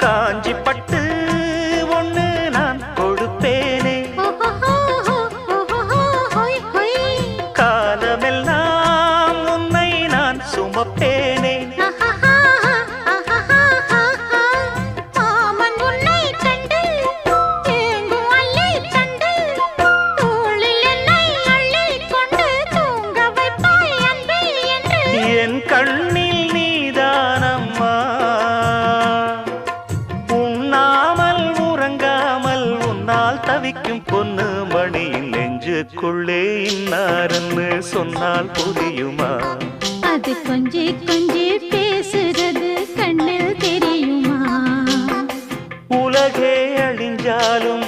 காஞ்சி பட்டு ஒண்ணு நான் கொடுப்பேனே, காலமெல்லாம் உன்னை நான் சுமப்பேனே. என் கண்ணில் நீதானம்மா, உண்ணாமல் உறங்காமல் உன்னால் தவிக்கும் பொண்ணு மணியின் நெஞ்சுக்குள்ளே இன்னாரன்னு சொன்னால் புரியுமா? அது கொஞ்சி கொஞ்சி பேசுறது கண்ணில் தெரியுமா? உலகே அழிஞ்சாலும்